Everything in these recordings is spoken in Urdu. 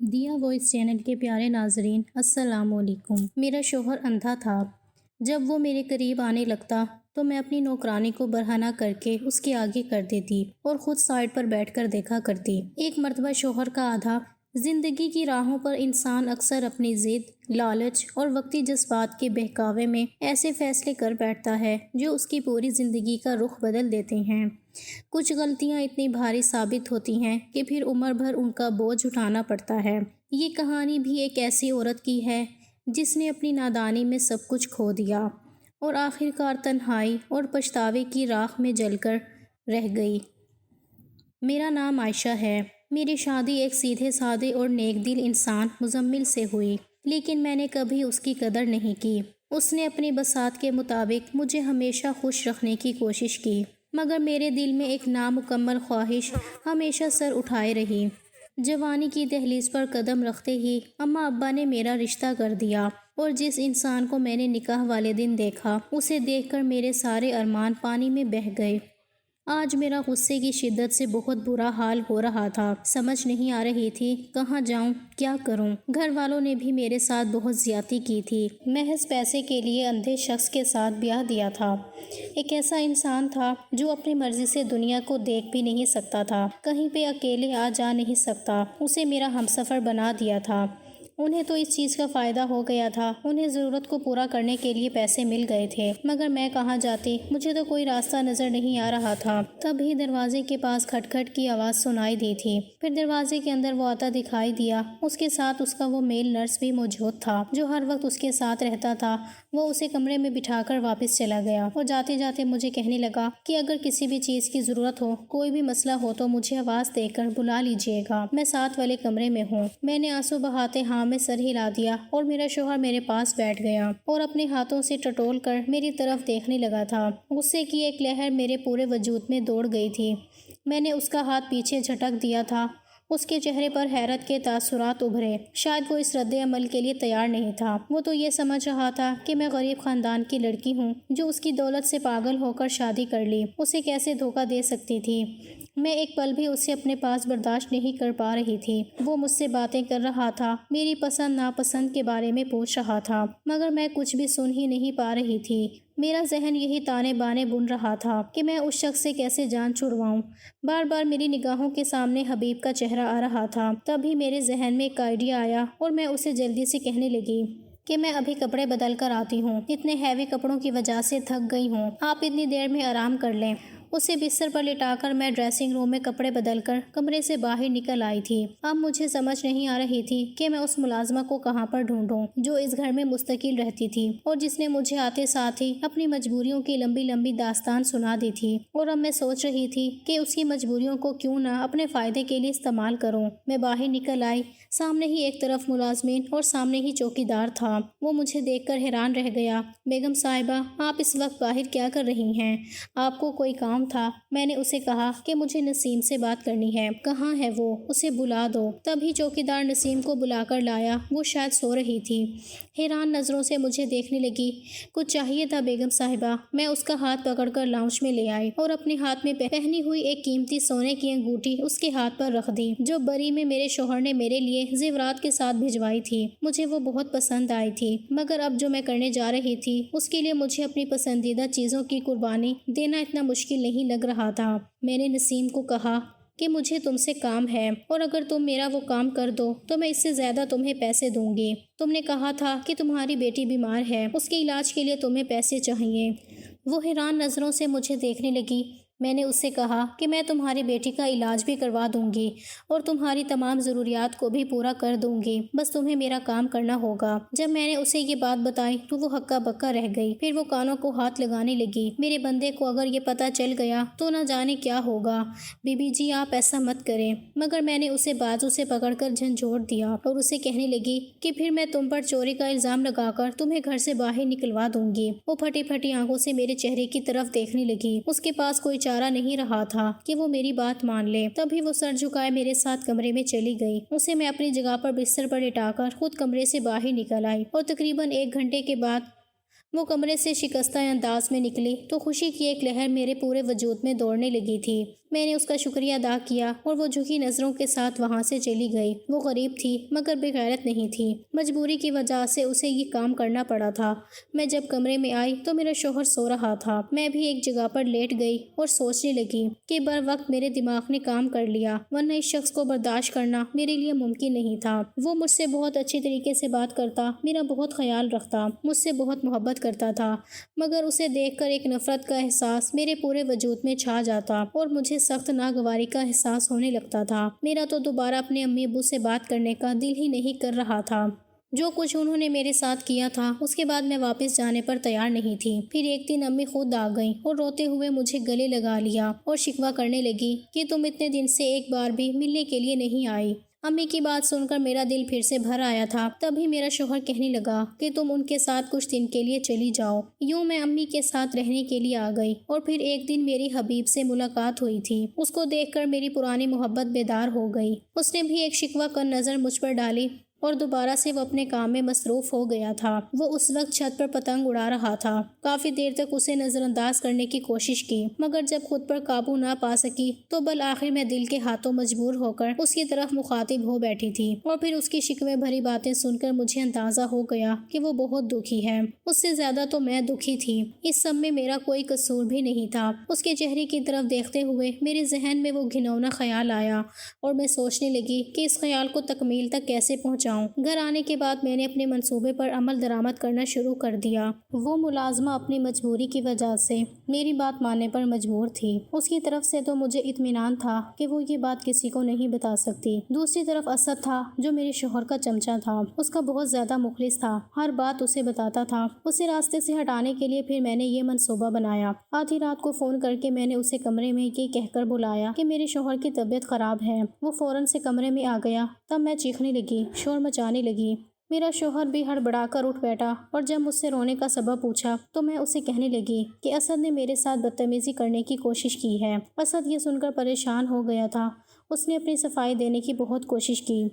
دیا وائس چینل کے پیارے ناظرین السلام علیکم۔ میرا شوہر اندھا تھا۔ جب وہ میرے قریب آنے لگتا تو میں اپنی نوکرانی کو برہنہ کر کے اس کے آگے کر دیتی اور خود سائڈ پر بیٹھ کر دیکھا کرتی۔ ایک مرتبہ شوہر کا آدھا زندگی کی راہوں پر انسان اکثر اپنی ضد، لالچ اور وقتی جذبات کے بہکاوے میں ایسے فیصلے کر بیٹھتا ہے جو اس کی پوری زندگی کا رخ بدل دیتے ہیں۔ کچھ غلطیاں اتنی بھاری ثابت ہوتی ہیں کہ پھر عمر بھر ان کا بوجھ اٹھانا پڑتا ہے۔ یہ کہانی بھی ایک ایسی عورت کی ہے جس نے اپنی نادانی میں سب کچھ کھو دیا اور آخرکار تنہائی اور پچھتاوے کی راکھ میں جل کر رہ گئی۔ میرا نام عائشہ ہے۔ میری شادی ایک سیدھے سادے اور نیک دل انسان مزمل سے ہوئی، لیکن میں نے کبھی اس کی قدر نہیں کی۔ اس نے اپنی بساط کے مطابق مجھے ہمیشہ خوش رکھنے کی کوشش کی، مگر میرے دل میں ایک نامکمل خواہش ہمیشہ سر اٹھائے رہی۔ جوانی کی دہلیز پر قدم رکھتے ہی اماں ابا نے میرا رشتہ کر دیا، اور جس انسان کو میں نے نکاح والے دن دیکھا اسے دیکھ کر میرے سارے ارمان پانی میں بہہ گئے۔ آج میرا غصے کی شدت سے بہت برا حال ہو رہا تھا۔ سمجھ نہیں آ رہی تھی کہاں جاؤں، کیا کروں۔ گھر والوں نے بھی میرے ساتھ بہت زیادتی کی تھی۔ محض پیسے کے لیے اندھے شخص کے ساتھ بیاہ دیا تھا۔ ایک ایسا انسان تھا جو اپنی مرضی سے دنیا کو دیکھ بھی نہیں سکتا تھا، کہیں پہ اکیلے آ جا نہیں سکتا۔ اسے میرا ہمسفر بنا دیا تھا۔ انہیں تو اس چیز کا فائدہ ہو گیا تھا، انہیں ضرورت کو پورا کرنے کے لیے پیسے مل گئے تھے، مگر میں کہاں جاتی، مجھے تو کوئی راستہ نظر نہیں آ رہا تھا۔ تب ہی دروازے کے پاس کھٹ کھٹ کی آواز سنائی دی تھی۔ پھر دروازے کے اندر وہ آتا دکھائی دیا۔ اس کے ساتھ اس کا وہ میل نرس بھی موجود تھا جو ہر وقت اس کے ساتھ رہتا تھا۔ وہ اسے کمرے میں بٹھا کر واپس چلا گیا اور جاتے جاتے مجھے کہنے لگا کہ اگر کسی بھی چیز کی ضرورت ہو، کوئی بھی مسئلہ ہو تو مجھے آواز دے کر بلا لیجیے گا، میں ساتھ والے کمرے میں ہوں۔ میں نے آنسو بہاتے ہاں میں سر ہلا دیا اور میرا شوہر میرے پاس بیٹھ گیا اور اپنے ہاتھوں سے ٹٹول کر میری طرف دیکھنے لگا تھا۔ غصے کی ایک لہر میرے پورے وجود میں دوڑ گئی تھی۔ میں نے اس کا ہاتھ پیچھے جھٹک دیا تھا۔ اس کے چہرے پر حیرت کے تاثرات ابھرے۔ شاید وہ اس رد عمل کے لیے تیار نہیں تھا۔ وہ تو یہ سمجھ رہا تھا کہ میں غریب خاندان کی لڑکی ہوں جو اس کی دولت سے پاگل ہو کر شادی کر لی۔ اسے کیسے دھوکہ دے سکتی تھی؟ میں ایک پل بھی اسے اپنے پاس برداشت نہیں کر پا رہی تھی۔ وہ مجھ سے باتیں کر رہا تھا، میری پسند ناپسند کے بارے میں پوچھ رہا تھا، مگر میں کچھ بھی سن ہی نہیں پا رہی تھی۔ میرا ذہن یہی تانے بانے بن رہا تھا کہ میں اس شخص سے کیسے جان چھڑواؤں۔ بار بار میری نگاہوں کے سامنے حبیب کا چہرہ آ رہا تھا۔ تب ہی میرے ذہن میں ایک آئیڈیا آیا اور میں اسے جلدی سے کہنے لگی کہ میں ابھی کپڑے بدل کر آتی ہوں، اتنے ہیوی کپڑوں کی وجہ سے تھک گئی ہوں، آپ اتنی دیر میں آرام کر لیں۔ اسے بستر پر لٹا کر میں ڈریسنگ روم میں کپڑے بدل کر کمرے سے باہر نکل آئی تھی۔ اب مجھے سمجھ نہیں آ رہی تھی کہ میں اس ملازمہ کو کہاں پر ڈھونڈوں جو اس گھر میں مستقل رہتی تھی اور جس نے مجھے آتے ساتھ ہی اپنی مجبوریوں کی لمبی لمبی داستان سنا دی تھی، اور اب میں سوچ رہی تھی کہ اس کی مجبوریوں کو کیوں نہ اپنے فائدے کے لیے استعمال کروں۔ میں باہر نکل آئی۔ سامنے ہی ایک طرف ملازمین اور سامنے ہی چوکیدار تھا۔ وہ مجھے دیکھ کر حیران رہ گیا۔ بیگم صاحبہ، آپ اس وقت باہر کیا کر رہی ہیں؟ آپ کو کوئی کام تھا؟ میں نے اسے کہا کہ مجھے نسیم سے بات کرنی ہے۔ کہاں ہے وہ؟ اسے بلا دو۔ تب ہی چوکیدار نسیم کو بلا کر لایا۔ وہ شاید سو رہی تھی۔ حیران نظروں سے مجھے دیکھنے لگی۔ کچھ چاہیے تھا بیگم صاحبہ؟ میں اس کا ہاتھ پکڑ کر لاؤنج میں لے آئی اور اپنے ہاتھ میں پہنی ہوئی ایک قیمتی سونے کی انگوٹھی اس کے ہاتھ پر رکھ دی جو بری میں میرے شوہر نے میرے لیے زیورات کے ساتھ بھجوائی تھی۔ مجھے وہ بہت پسند آئی تھی، مگر اب جو میں کرنے جا رہی تھی اس کے لیے مجھے اپنی پسندیدہ چیزوں کی قربانی دینا اتنا مشکل نہیں لگ رہا تھا۔ میں نے نسیم کو کہا کہ مجھے تم سے کام ہے اور اگر تم میرا وہ کام کر دو تو میں اس سے زیادہ تمہیں پیسے دوں گی۔ تم نے کہا تھا کہ تمہاری بیٹی بیمار ہے، اس کے علاج کے لیے تمہیں پیسے چاہیے۔ وہ حیران نظروں سے مجھے دیکھنے لگی۔ میں نے اس سے کہا کہ میں تمہاری بیٹی کا علاج بھی کروا دوں گی اور تمہاری تمام ضروریات کو بھی پورا کر دوں گی، بس تمہیں میرا کام کرنا ہوگا۔ جب میں نے اسے یہ بات بتائی تو وہ ہکا بکا رہ گئی۔ پھر وہ کانوں کو ہاتھ لگانے لگی۔ میرے بندے کو اگر یہ پتہ چل گیا تو نہ جانے کیا ہوگا۔ بی بی جی آپ ایسا مت کریں۔ مگر میں نے اسے بازو سے پکڑ کر جھنجھوڑ دیا اور اسے کہنے لگی کہ پھر میں تم پر چوری کا الزام لگا کر تمہیں گھر سے باہر نکلوا دوں گی۔ وہ پھٹی پھٹی آنکھوں سے میرے چہرے کی طرف دیکھنے لگی۔ اس کے پاس کوئی چارہ نہیں رہا تھا کہ وہ میری بات مان لے۔ تبھی وہ سر جھکائے میرے ساتھ کمرے میں چلی گئی۔ اسے میں اپنی جگہ پر بستر پر لٹا کر خود کمرے سے باہر نکل آئی اور تقریباً 1 گھنٹے کے بعد وہ کمرے سے شکستہ انداز میں نکلی تو خوشی کی ایک لہر میرے پورے وجود میں دوڑنے لگی تھی۔ میں نے اس کا شکریہ ادا کیا اور وہ جھکی نظروں کے ساتھ وہاں سے چلی گئی۔ وہ غریب تھی مگر بے غیرت نہیں تھی۔ مجبوری کی وجہ سے اسے یہ کام کرنا پڑا تھا۔ میں جب کمرے میں آئی تو میرا شوہر سو رہا تھا۔ میں بھی ایک جگہ پر لیٹ گئی اور سوچنے لگی کہ بر وقت میرے دماغ نے کام کر لیا، ورنہ اس شخص کو برداشت کرنا میرے لیے ممکن نہیں تھا۔ وہ مجھ سے بہت اچھی طریقے سے بات کرتا، میرا بہت خیال رکھتا، مجھ سے بہت محبت کرتا تھا، مگر اسے دیکھ کر ایک نفرت کا احساس میرے پورے وجود میں چھا جاتا اور مجھے سخت ناگواری کا احساس ہونے لگتا تھا۔ میرا تو دوبارہ اپنے امی ابو سے بات کرنے کا دل ہی نہیں کر رہا تھا۔ جو کچھ انہوں نے میرے ساتھ کیا تھا اس کے بعد میں واپس جانے پر تیار نہیں تھی۔ پھر ایک دن امی خود آ گئیں اور روتے ہوئے مجھے گلے لگا لیا اور شکوہ کرنے لگی کہ تم اتنے دن سے ایک بار بھی ملنے کے لیے نہیں آئی۔ امی کی بات سن کر میرا دل پھر سے بھر آیا تھا۔ تبھی میرا شوہر کہنے لگا کہ تم ان کے ساتھ کچھ دن کے لیے چلی جاؤ۔ یوں میں امی کے ساتھ رہنے کے لیے آ گئی اور پھر ایک دن میری حبیب سے ملاقات ہوئی تھی۔ اس کو دیکھ کر میری پرانی محبت بیدار ہو گئی۔ اس نے بھی ایک شکوہ کر نظر مجھ پر ڈالی اور دوبارہ سے وہ اپنے کام میں مصروف ہو گیا تھا۔ وہ اس وقت چھت پر پتنگ اڑا رہا تھا۔ کافی دیر تک اسے نظر انداز کرنے کی کوشش کی مگر جب خود پر قابو نہ پا سکی تو بالآخر میں دل کے ہاتھوں مجبور ہو کر اس کی طرف مخاطب ہو بیٹھی تھی اور پھر اس کی شکوے بھری باتیں سن کر مجھے اندازہ ہو گیا کہ وہ بہت دکھی ہے۔ اس سے زیادہ تو میں دکھی تھی۔ اس سب میں میرا کوئی قصور بھی نہیں تھا۔ اس کے چہرے کی طرف دیکھتے ہوئے میرے ذہن میں وہ گھناؤنا خیال آیا اور میں سوچنے لگی کہ اس خیال کو تکمیل تک کیسے پہنچاؤں۔ گھر آنے کے بعد میں نے اپنے منصوبے پر عمل درآمد کرنا شروع کر دیا۔ وہ ملازمہ اپنی مجبوری کی وجہ سے میری بات ماننے پر مجبور تھی۔ اس کی طرف سے تو مجھے اطمینان تھا کہ وہ یہ بات کسی کو نہیں بتا سکتی۔ دوسری طرف اسد تھا جو میرے شوہر کا چمچہ تھا۔ اس کا بہت زیادہ مخلص تھا، ہر بات اسے بتاتا تھا۔ اسے راستے سے ہٹانے کے لیے پھر میں نے یہ منصوبہ بنایا۔ آدھی رات کو فون کر کے میں نے اسے کمرے میں یہ کہہ کر بلایا کہ میرے شوہر کی طبیعت خراب ہے۔ وہ فوراً سے کمرے میں آ گیا۔ تب میں چیخنے لگی، شور مچانے لگی۔ میرا شوہر بھی ہڑبڑا کر اٹھ بیٹھا اور جب مجھ سے رونے کا سبب پوچھا تو میں اسے کہنے لگی کہ اسد نے میرے ساتھ بدتمیزی کرنے کی کوشش کی ہے۔ اسد یہ سن کر پریشان ہو گیا تھا۔ اس نے اپنی صفائی دینے کی بہت کوشش کی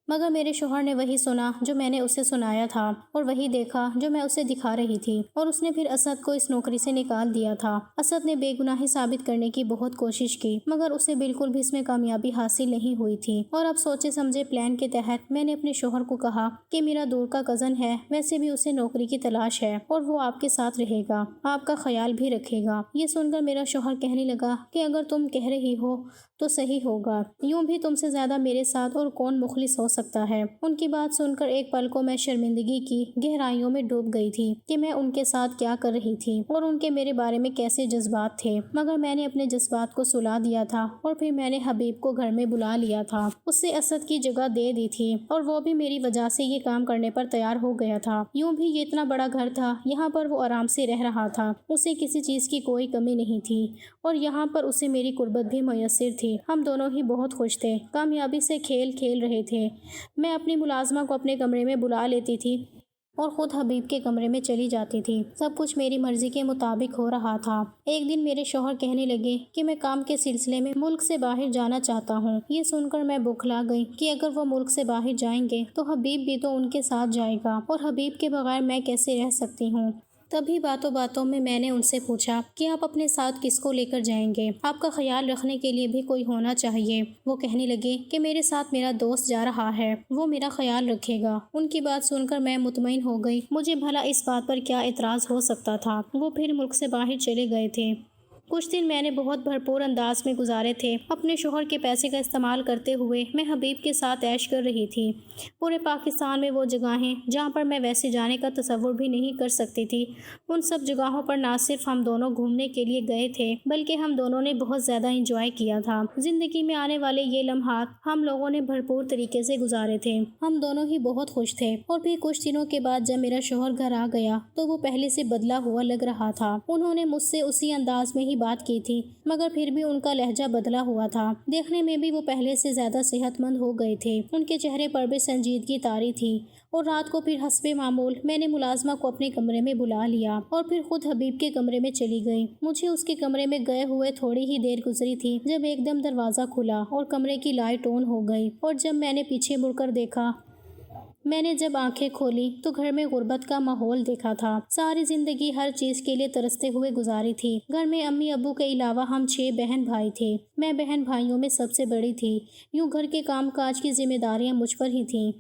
مگر میرے شوہر نے وہی سنا جو میں نے اسے سنایا تھا اور وہی دیکھا جو میں اسے دکھا رہی تھی اور اس نے پھر اسد کو اس نوکری سے نکال دیا تھا۔ اسد نے بے گناہی ثابت کرنے کی بہت کوشش کی مگر اسے بالکل بھی اس میں کامیابی حاصل نہیں ہوئی تھی اور اب سوچے سمجھے پلان کے تحت میں نے اپنے شوہر کو کہا کہ میرا دور کا کزن ہے، ویسے بھی اسے نوکری کی تلاش ہے اور وہ آپ کے ساتھ رہے گا، آپ کا خیال بھی رکھے گا۔ یہ سن کر میرا شوہر کہنے لگا کہ اگر تم کہہ رہی ہو تو صحیح ہوگا، یوں بھی تم سے زیادہ میرے ساتھ اور کون مخلص ہو سکتا ہے۔ ان کی بات سن کر ایک پل کو میں شرمندگی کی گہرائیوں میں ڈوب گئی تھی کہ میں ان کے ساتھ کیا کر رہی تھی اور ان کے میرے بارے میں کیسے جذبات تھے، مگر میں نے اپنے جذبات کو سلا دیا تھا اور پھر میں نے حبیب کو گھر میں بلا لیا تھا، اس سے اسد کی جگہ دے دی تھی اور وہ بھی میری وجہ سے یہ کام کرنے پر تیار ہو گیا تھا۔ یوں بھی یہ اتنا بڑا گھر تھا، یہاں پر وہ آرام سے رہ رہا تھا، اسے کسی چیز کی کوئی کمی نہیں تھی اور یہاں پر اسے میری قربت بھی میسر تھی۔ ہم دونوں ہی بہت خوش تھے، کامیابی سے کھیل کھیل رہے تھے۔ میں اپنی ملازمہ کو اپنے کمرے میں بلا لیتی تھی اور خود حبیب کے کمرے میں چلی جاتی تھی۔ سب کچھ میری مرضی کے مطابق ہو رہا تھا۔ ایک دن میرے شوہر کہنے لگے کہ میں کام کے سلسلے میں ملک سے باہر جانا چاہتا ہوں۔ یہ سن کر میں بوکھلا گئی کہ اگر وہ ملک سے باہر جائیں گے تو حبیب بھی تو ان کے ساتھ جائے گا اور حبیب کے بغیر میں کیسے رہ سکتی ہوں۔ تبھی باتوں باتوں میں نے ان سے پوچھا کہ آپ اپنے ساتھ کس کو لے کر جائیں گے؟ آپ کا خیال رکھنے کے لیے بھی کوئی ہونا چاہیے۔ وہ کہنے لگے کہ میرے ساتھ میرا دوست جا رہا ہے، وہ میرا خیال رکھے گا۔ ان کی بات سن کر میں مطمئن ہو گئی۔ مجھے بھلا اس بات پر کیا اعتراض ہو سکتا تھا؟ وہ پھر ملک سے باہر چلے گئے تھے۔ کچھ دن میں نے بہت بھرپور انداز میں گزارے تھے۔ اپنے شوہر کے پیسے کا استعمال کرتے ہوئے میں حبیب کے ساتھ عیش کر رہی تھی۔ پورے پاکستان میں وہ جگہیں جہاں پر میں ویسے جانے کا تصور بھی نہیں کر سکتی تھی، ان سب جگہوں پر نہ صرف ہم دونوں گھومنے کے لیے گئے تھے بلکہ ہم دونوں نے بہت زیادہ انجوائے کیا تھا۔ زندگی میں آنے والے یہ لمحات ہم لوگوں نے بھرپور طریقے سے گزارے تھے۔ ہم دونوں ہی بہت خوش تھے اور پھر کچھ دنوں کے بعد جب میرا شوہر گھر آ گیا تو وہ پہلے سے بدلا ہوا لگ رہا تھا۔ انہوں نے مجھ سے اسی انداز میں ہی بات کی تھی مگر پھر بھی ان کا لہجہ بدلا ہوا تھا۔ دیکھنے میں بھی وہ پہلے سے زیادہ صحت مند ہو گئے تھے۔ ان کے چہرے پر بھی سنجیدگی طاری تھی اور رات کو پھر حسب معمول میں نے ملازمہ کو اپنے کمرے میں بلا لیا اور پھر خود حبیب کے کمرے میں چلی گئی۔ مجھے اس کے کمرے میں گئے ہوئے تھوڑی ہی دیر گزری تھی جب ایک دم دروازہ کھلا اور کمرے کی لائٹ آن ہو گئی اور جب میں نے پیچھے مڑ کر دیکھا میں نے جب آنکھیں کھولی تو گھر میں غربت کا ماحول دیکھا تھا۔ ساری زندگی ہر چیز کے لیے ترستے ہوئے گزاری تھی۔ گھر میں امی ابو کے علاوہ ہم 6 بہن بھائی تھے۔ میں بہن بھائیوں میں سب سے بڑی تھی۔ یوں گھر کے کام کاج کی ذمہ داریاں مجھ پر ہی تھیں۔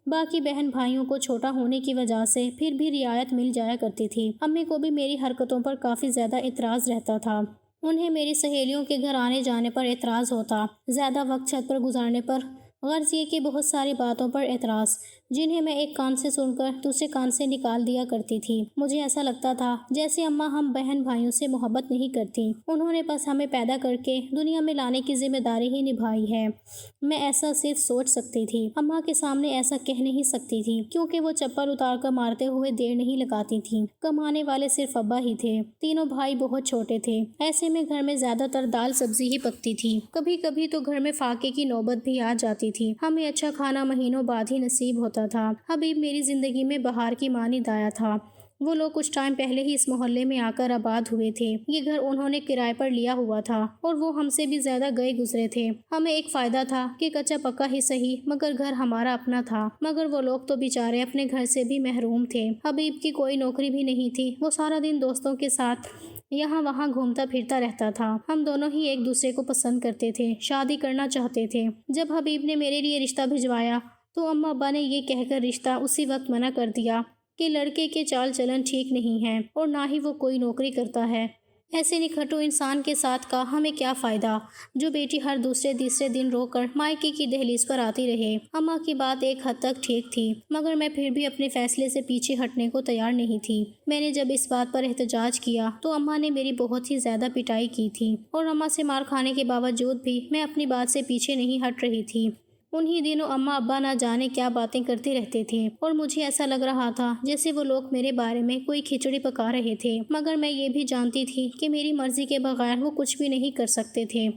باقی بہن بھائیوں کو چھوٹا ہونے کی وجہ سے پھر بھی رعایت مل جایا کرتی تھی۔ امی کو بھی میری حرکتوں پر کافی زیادہ اعتراض رہتا تھا۔ انہیں میری سہیلیوں کے گھر آنے جانے پر اعتراض ہوتا، زیادہ وقت چھت پر گزارنے پر، غرض یہ کہ بہت ساری باتوں پر اعتراض، جنہیں میں ایک کان سے سن کر دوسرے کان سے نکال دیا کرتی تھی۔ مجھے ایسا لگتا تھا جیسے اماں ہم بہن بھائیوں سے محبت نہیں کرتی، انہوں نے بس ہمیں پیدا کر کے دنیا میں لانے کی ذمہ داری ہی نبھائی ہے۔ میں ایسا صرف سوچ سکتی تھی، اماں کے سامنے ایسا کہہ نہیں سکتی تھی، کیونکہ وہ چپل اتار کر مارتے ہوئے دیر نہیں لگاتی تھیں۔ کمانے والے صرف ابا ہی تھے، تینوں بھائی بہت چھوٹے تھے، ایسے میں گھر میں زیادہ تر دال سبزی ہی پکتی تھی۔ کبھی کبھی تو گھر میں فاقے کی نوبت بھی آ جاتی تھی۔ ہمیں اچھا کھانا مہینوں بعد ہی نصیب ہوتا تھا۔ حبیب میری زندگی میں بہار کی مانند آیا تھا۔ وہ لوگ کچھ ٹائم پہلے ہی اس محلے میں آ کر آباد ہوئے تھے۔ یہ گھر انہوں نے کرائے پر لیا ہوا تھا اور وہ ہم سے بھی زیادہ گئے گزرے تھے۔ ہمیں ایک فائدہ تھا کہ کچا پکا ہی صحیح مگر گھر ہمارا اپنا تھا، مگر وہ لوگ تو بیچارے اپنے گھر سے بھی محروم تھے۔ حبیب کی کوئی نوکری بھی نہیں تھی، وہ سارا دن دوستوں کے ساتھ یہاں وہاں گھومتا پھرتا رہتا تھا۔ ہم دونوں ہی ایک دوسرے کو پسند کرتے تھے، شادی کرنا چاہتے تھے۔ جب حبیب نے میرے لیے رشتہ بھجوایا تو اماں ابا نے یہ کہہ کر رشتہ اسی وقت منع کر دیا کہ لڑکے کے چال چلن ٹھیک نہیں ہے اور نہ ہی وہ کوئی نوکری کرتا ہے۔ ایسے نکھٹو انسان کے ساتھ کا ہمیں کیا فائدہ جو بیٹی ہر دوسرے تیسرے دن رو کر مائکے کی دہلیز پر آتی رہے۔ اماں کی بات ایک حد تک ٹھیک تھی، مگر میں پھر بھی اپنے فیصلے سے پیچھے ہٹنے کو تیار نہیں تھی۔ میں نے جب اس بات پر احتجاج کیا تو اماں نے میری بہت ہی زیادہ پٹائی کی تھی، اور اماں سے مار کھانے کے باوجود بھی میں اپنی بات سے پیچھے نہیں ہٹ رہی تھی۔ انہی دنوں اماں ابا نہ جانے کیا باتیں کرتے رہتے تھے، اور مجھے ایسا لگ رہا تھا جیسے وہ لوگ میرے بارے میں کوئی کھچڑی پکا رہے تھے، مگر میں یہ بھی جانتی تھی کہ میری مرضی کے بغیر وہ کچھ بھی نہیں کر سکتے تھے،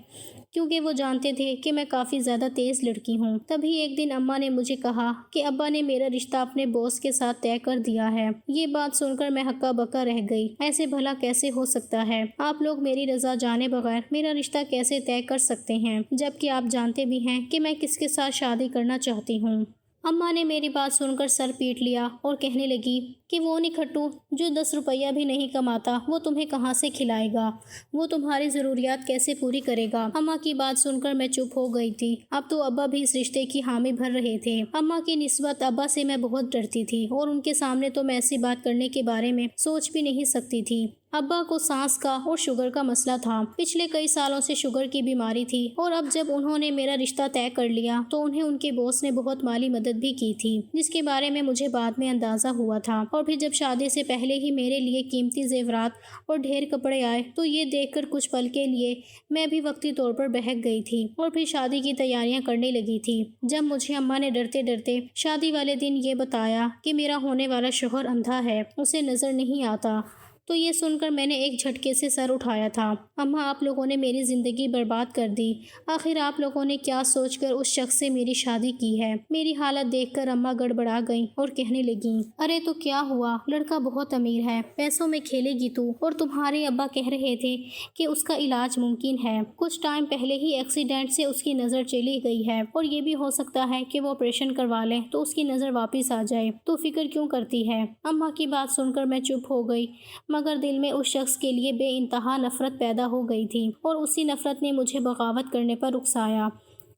کیونکہ وہ جانتے تھے کہ میں کافی زیادہ تیز لڑکی ہوں۔ تبھی ایک دن اماں نے مجھے کہا کہ ابا نے میرا رشتہ اپنے باس کے ساتھ طے کر دیا ہے۔ یہ بات سن کر میں ہکا بکا رہ گئی۔ ایسے بھلا کیسے ہو سکتا ہے؟ آپ لوگ میری رضا جانے بغیر میرا رشتہ کیسے طے کر سکتے ہیں، جبکہ آپ جانتے بھی ہیں کہ میں کس کے ساتھ شادی کرنا چاہتی ہوں؟ اماں نے میری بات سن کر سر پیٹ لیا اور کہنے لگی کہ وہ نکھٹو جو 10 روپیہ بھی نہیں کماتا وہ تمہیں کہاں سے کھلائے گا، وہ تمہاری ضروریات کیسے پوری کرے گا؟ اماں کی بات سن کر میں چپ ہو گئی تھی۔ اب تو ابا بھی اس رشتے کی حامی بھر رہے تھے۔ اماں کی نسبت ابا سے میں بہت ڈرتی تھی، اور ان کے سامنے تو میں ایسی بات کرنے کے بارے میں سوچ بھی نہیں سکتی تھی۔ ابا کو سانس کا اور شوگر کا مسئلہ تھا، پچھلے کئی سالوں سے شوگر کی بیماری تھی، اور اب جب انہوں نے میرا رشتہ طے کر لیا تو انہیں ان کے باس نے بہت مالی مدد بھی کی تھی، جس کے بارے میں مجھے بعد میں اندازہ ہوا تھا۔ اور پھر جب شادی سے پہلے ہی میرے لیے قیمتی زیورات اور ڈھیر کپڑے آئے تو یہ دیکھ کر کچھ پل کے لیے میں بھی وقتی طور پر بہک گئی تھی، اور پھر شادی کی تیاریاں کرنے لگی تھی، جب مجھے اماں نے ڈرتے ڈرتے شادی والے دن یہ بتایا کہ میرا ہونے والا شوہر اندھا ہے، اسے نظر نہیں آتا۔ تو یہ سن کر میں نے ایک جھٹکے سے سر اٹھایا تھا۔ اماں، آپ لوگوں نے میری زندگی برباد کر دی۔ آخر آپ لوگوں نے کیا سوچ کر اس شخص سے میری شادی کی ہے؟ میری حالت دیکھ کر اماں گڑبڑا گئیں اور کہنے لگیں، ارے تو کیا ہوا، لڑکا بہت امیر ہے، پیسوں میں کھیلے گی تو، اور تمہارے ابا کہہ رہے تھے کہ اس کا علاج ممکن ہے، کچھ ٹائم پہلے ہی ایکسیڈنٹ سے اس کی نظر چلی گئی ہے، اور یہ بھی ہو سکتا ہے کہ وہ آپریشن کروا لیں تو اس کی نظر واپس آ جائے، تو فکر کیوں کرتی ہے؟ اماں کی بات سن کر میں چپ ہو گئی، مگر دل میں اس شخص کے لیے بے انتہا نفرت پیدا ہو گئی تھی، اور اسی نفرت نے مجھے بغاوت کرنے پر اکسایا،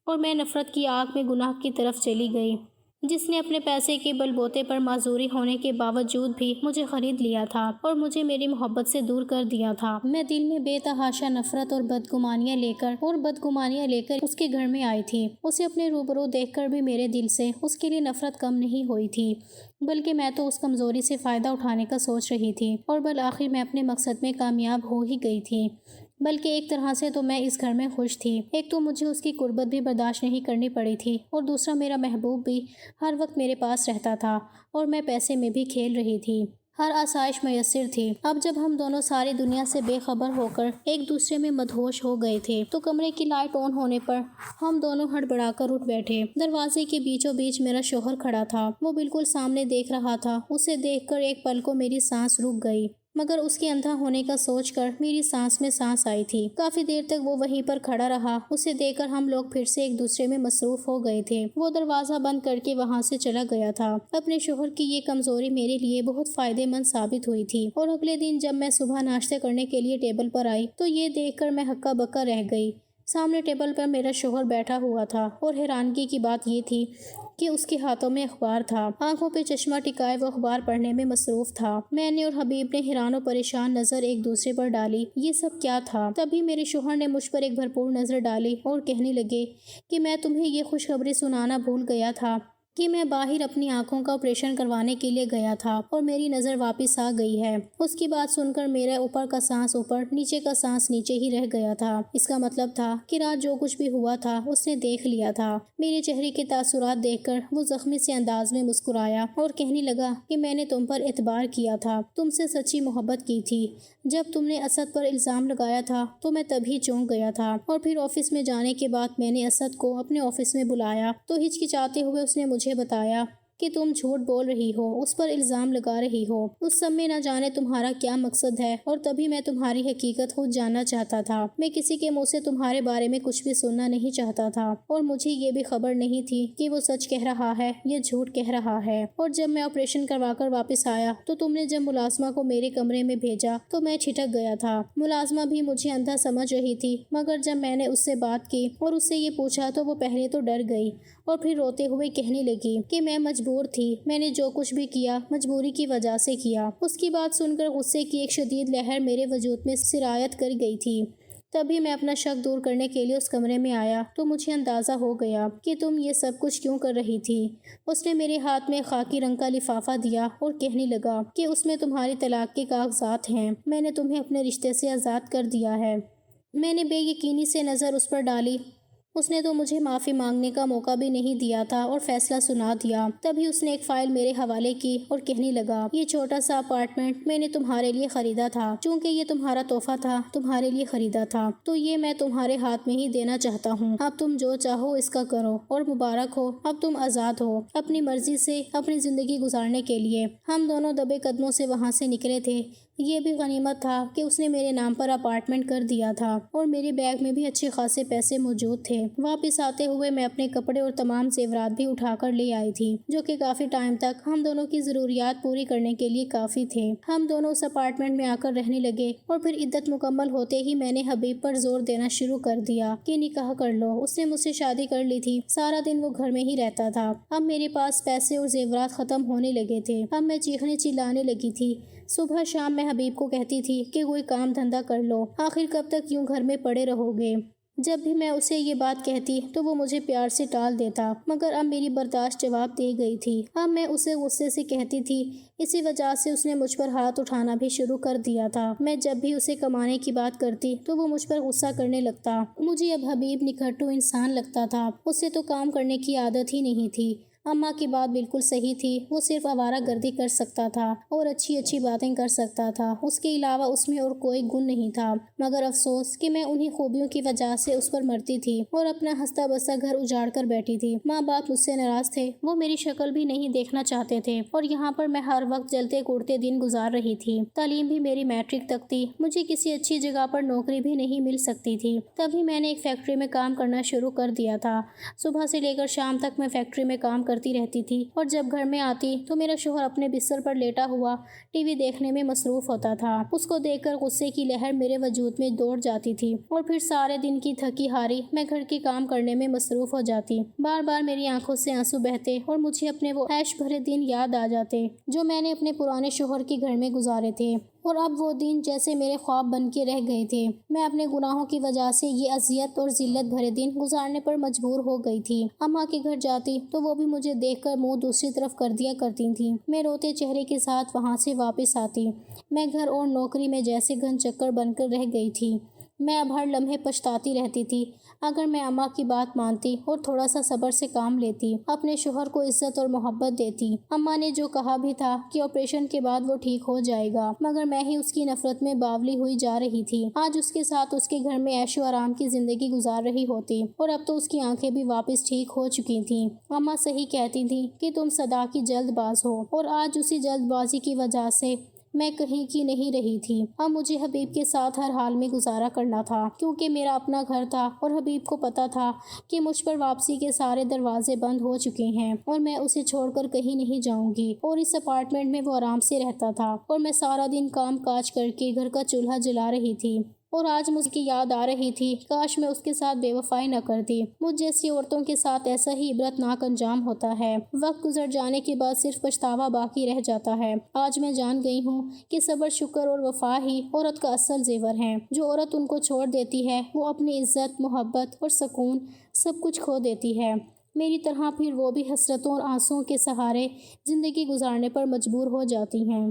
اور میں نفرت کی آگ میں گناہ کی طرف چلی گئی، جس نے اپنے پیسے کے بل بوتے پر معذوری ہونے کے باوجود بھی مجھے خرید لیا تھا اور مجھے میری محبت سے دور کر دیا تھا۔ میں دل میں بے تحاشا نفرت اور بدگمانیاں لے کر اس کے گھر میں آئی تھی۔ اسے اپنے روبرو دیکھ کر بھی میرے دل سے اس کے لیے نفرت کم نہیں ہوئی تھی، بلکہ میں تو اس کمزوری سے فائدہ اٹھانے کا سوچ رہی تھی، اور بالآخر میں اپنے مقصد میں کامیاب ہو ہی گئی تھی۔ بلکہ ایک طرح سے تو میں اس گھر میں خوش تھی۔ ایک تو مجھے اس کی غربت بھی برداشت نہیں کرنی پڑی تھی، اور دوسرا میرا محبوب بھی ہر وقت میرے پاس رہتا تھا، اور میں پیسے میں بھی کھیل رہی تھی، ہر آسائش میسر تھی۔ اب جب ہم دونوں ساری دنیا سے بے خبر ہو کر ایک دوسرے میں مدہوش ہو گئے تھے تو کمرے کی لائٹ آن ہونے پر ہم دونوں ہڑبڑا کر اٹھ بیٹھے۔ دروازے کے بیچوں بیچ میرا شوہر کھڑا تھا، وہ بالکل سامنے دیکھ رہا تھا۔ اسے دیکھ کر ایک پل کو میری سانس رک گئی۔ مگر اس کے اندھا ہونے کا سوچ کر میری سانس میں سانس آئی تھی۔ کافی دیر تک وہ وہیں پر کھڑا رہا۔ اسے دیکھ کر ہم لوگ پھر سے ایک دوسرے میں مصروف ہو گئے تھے۔ وہ دروازہ بند کر کے وہاں سے چلا گیا تھا۔ اپنے شوہر کی یہ کمزوری میرے لیے بہت فائدے مند ثابت ہوئی تھی، اور اگلے دن جب میں صبح ناشتہ کرنے کے لیے ٹیبل پر آئی تو یہ دیکھ کر میں ہکا بکا رہ گئی۔ سامنے ٹیبل پر میرا شوہر بیٹھا ہوا تھا، اور حیرانگی کی بات یہ تھی کہ اس کے ہاتھوں میں اخبار تھا۔ آنکھوں پہ چشمہ ٹکائے وہ اخبار پڑھنے میں مصروف تھا۔ میں نے اور حبیب نے حیران و پریشان نظر ایک دوسرے پر ڈالی۔ یہ سب کیا تھا؟ تبھی میرے شوہر نے مجھ پر ایک بھرپور نظر ڈالی اور کہنے لگے کہ میں تمہیں یہ خوشخبری سنانا بھول گیا تھا کہ میں باہر اپنی آنکھوں کا آپریشن کروانے کے لیے گیا تھا، اور میری نظر واپس آ گئی ہے۔ اس کی بات سن کر میرا اوپر کا سانس اوپر، نیچے کا سانس نیچے ہی رہ گیا تھا۔ اس کا مطلب تھا کہ رات جو کچھ بھی ہوا تھا اس نے دیکھ لیا تھا۔ میرے چہرے کے تاثرات دیکھ کر وہ زخمی سے انداز میں مسکرایا اور کہنے لگا کہ میں نے تم پر اعتبار کیا تھا، تم سے سچی محبت کی تھی۔ جب تم نے اسد پر الزام لگایا تھا تو میں تبھی چونک گیا تھا، اور پھر آفس میں جانے کے بعد میں نے اسد کو اپنے آفس میں بلایا تو ہچکچاتے ہوئے اس نے مجھے بتایا کہ تم جھوٹ بول رہی ہو، اس پر الزام لگا رہی ہو۔ اس سب میں نہ جانے تمہارا کیا مقصد ہے، اور تبھی میں تمہاری حقیقت خود جاننا چاہتا تھا۔ میں کسی کے منہ سے تمہارے بارے میں کچھ بھی سننا نہیں چاہتا تھا، اور مجھے یہ بھی خبر نہیں تھی کہ وہ سچ کہہ رہا ہے یا جھوٹ کہہ رہا ہے۔ اور جب میں آپریشن کروا کر واپس آیا تو تم نے جب ملازمہ کو میرے کمرے میں بھیجا تو میں چھٹک گیا تھا۔ ملازمہ بھی مجھے اندھا سمجھ رہی تھی، مگر جب میں نے اس سے بات کی اور اس سے یہ پوچھا تو وہ پہلے تو ڈر گئی، اور پھر روتے ہوئے کہنے لگی کہ میں مجبور تھی، میں نے جو کچھ بھی کیا مجبوری کی وجہ سے کیا۔ اس کی بات سن کر غصے کی ایک شدید لہر میرے وجود میں سرایت کر گئی تھی۔ تبھی میں اپنا شک دور کرنے کے لیے اس کمرے میں آیا تو مجھے اندازہ ہو گیا کہ تم یہ سب کچھ کیوں کر رہی تھی۔ اس نے میرے ہاتھ میں خاکی رنگ کا لفافہ دیا اور کہنے لگا کہ اس میں تمہاری طلاق کے کاغذات ہیں، میں نے تمہیں اپنے رشتے سے آزاد کر دیا ہے۔ میں نے بے یقینی سے نظر اس پر ڈالی۔ اس نے تو مجھے معافی مانگنے کا موقع بھی نہیں دیا تھا اور فیصلہ سنا دیا۔ تبھی اس نے ایک فائل میرے حوالے کی اور کہنے لگا، یہ چھوٹا سا اپارٹمنٹ میں نے تمہارے لیے خریدا تھا، چونکہ یہ تمہارا تحفہ تھا، تمہارے لیے خریدا تھا، تو یہ میں تمہارے ہاتھ میں ہی دینا چاہتا ہوں۔ اب تم جو چاہو اس کا کرو، اور مبارک ہو، اب تم آزاد ہو اپنی مرضی سے اپنی زندگی گزارنے کے لیے۔ ہم دونوں دبے قدموں سے وہاں سے نکلے تھے۔ یہ بھی غنیمت تھا کہ اس نے میرے نام پر اپارٹمنٹ کر دیا تھا، اور میرے بیگ میں بھی اچھے خاصے پیسے موجود تھے۔ واپس آتے ہوئے میں اپنے کپڑے اور تمام زیورات بھی اٹھا کر لے آئی تھی، جو کہ کافی ٹائم تک ہم دونوں کی ضروریات پوری کرنے کے لیے کافی تھے۔ ہم دونوں اس اپارٹمنٹ میں آ کر رہنے لگے، اور پھر عدت مکمل ہوتے ہی میں نے حبیب پر زور دینا شروع کر دیا کہ نکاح کر لو۔ اس نے مجھ سے شادی کر لی تھی، سارا دن وہ گھر میں ہی رہتا تھا۔ اب میرے پاس پیسے اور زیورات ختم ہونے لگے تھے۔ اب میں چیخنے چلانے لگی تھی۔ صبح شام میں حبیب کو کہتی تھی کہ کوئی کام دھندا کر لو، آخر کب تک یوں گھر میں پڑے رہو گے۔ جب بھی میں اسے یہ بات کہتی تو وہ مجھے پیار سے ٹال دیتا، مگر اب میری برداشت جواب دے گئی تھی۔ اب میں اسے غصے سے کہتی تھی، اسی وجہ سے اس نے مجھ پر ہاتھ اٹھانا بھی شروع کر دیا تھا۔ میں جب بھی اسے کمانے کی بات کرتی تو وہ مجھ پر غصہ کرنے لگتا۔ مجھے اب حبیب نکھٹو انسان لگتا تھا، اس سے تو کام کرنے کی عادت ہی نہیں تھی۔ اماں کی بات بالکل صحیح تھی، وہ صرف آوارہ گردی کر سکتا تھا اور اچھی اچھی باتیں کر سکتا تھا، اس کے علاوہ اس میں اور کوئی گن نہیں تھا۔ مگر افسوس کہ میں انہی خوبیوں کی وجہ سے اس پر مرتی تھی اور اپنا ہنستا بستا گھر اجاڑ کر بیٹھی تھی۔ ماں باپ مجھ سے ناراض تھے، وہ میری شکل بھی نہیں دیکھنا چاہتے تھے، اور یہاں پر میں ہر وقت جلتے کوڑتے دن گزار رہی تھی۔ تعلیم بھی میری میٹرک تک تھی، مجھے کسی اچھی جگہ پر نوکری بھی نہیں مل سکتی تھی۔ تبھی میں نے ایک فیکٹری میں کام کرنا شروع کر دیا تھا۔ صبح سے لے کر شام تک میں فیکٹری میں کام کرتی رہتی تھی، اور جب گھر میں آتی تو میرا شوہر اپنے بستر پر لیٹا ہوا ٹی وی دیکھنے میں مصروف ہوتا تھا۔ اس کو دیکھ کر غصے کی لہر میرے وجود میں دوڑ جاتی تھی، اور پھر سارے دن کی تھکی ہاری میں گھر کے کام کرنے میں مصروف ہو جاتی۔ بار بار میری آنکھوں سے آنسو بہتے اور مجھے اپنے وہ عیش بھرے دن یاد آ جاتے جو میں نے اپنے پرانے شوہر کے گھر میں گزارے تھے، اور اب وہ دن جیسے میرے خواب بن کے رہ گئے تھے۔ میں اپنے گناہوں کی وجہ سے یہ اذیت اور ذلت بھرے دن گزارنے پر مجبور ہو گئی تھی۔ اماں کے گھر جاتی تو وہ بھی مجھے دیکھ کر منہ دوسری طرف کر دیا کرتی تھیں۔ میں روتے چہرے کے ساتھ وہاں سے واپس آتی۔ میں گھر اور نوکری میں جیسے گھن چکر بن کر رہ گئی تھی۔ میں اب ہر لمحے پچھتاتی رہتی تھی۔ اگر میں اماں کی بات مانتی اور تھوڑا سا صبر سے کام لیتی، اپنے شوہر کو عزت اور محبت دیتی۔ اماں نے جو کہا بھی تھا کہ آپریشن کے بعد وہ ٹھیک ہو جائے گا، مگر میں ہی اس کی نفرت میں باولی ہوئی جا رہی تھی۔ آج اس کے ساتھ اس کے گھر میں عیش و آرام کی زندگی گزار رہی ہوتی، اور اب تو اس کی آنکھیں بھی واپس ٹھیک ہو چکی تھیں۔ اماں صحیح کہتی تھیں کہ تم صدا کی جلد باز ہو، اور آج اسی جلد بازی کی وجہ سے میں کہیں کی نہیں رہی تھی۔ اب مجھے حبیب کے ساتھ ہر حال میں گزارا کرنا تھا، کیونکہ میرا اپنا گھر تھا اور حبیب کو پتا تھا کہ مجھ پر واپسی کے سارے دروازے بند ہو چکے ہیں اور میں اسے چھوڑ کر کہیں نہیں جاؤں گی۔ اور اس اپارٹمنٹ میں وہ آرام سے رہتا تھا اور میں سارا دن کام کاج کر کے گھر کا چولہا جلا رہی تھی، اور آج مجھ کی یاد آ رہی تھی کاش میں اس کے ساتھ بے وفائی نہ کرتی۔ مجھ جیسی عورتوں کے ساتھ ایسا ہی عبرتناک انجام ہوتا ہے، وقت گزر جانے کے بعد صرف پچھتاوا باقی رہ جاتا ہے۔ آج میں جان گئی ہوں کہ صبر، شکر اور وفا ہی عورت کا اصل زیور ہیں۔ جو عورت ان کو چھوڑ دیتی ہے وہ اپنی عزت، محبت اور سکون سب کچھ کھو دیتی ہے۔ میری طرح پھر وہ بھی حسرتوں اور آنسوؤں کے سہارے زندگی گزارنے پر مجبور ہو جاتی ہیں۔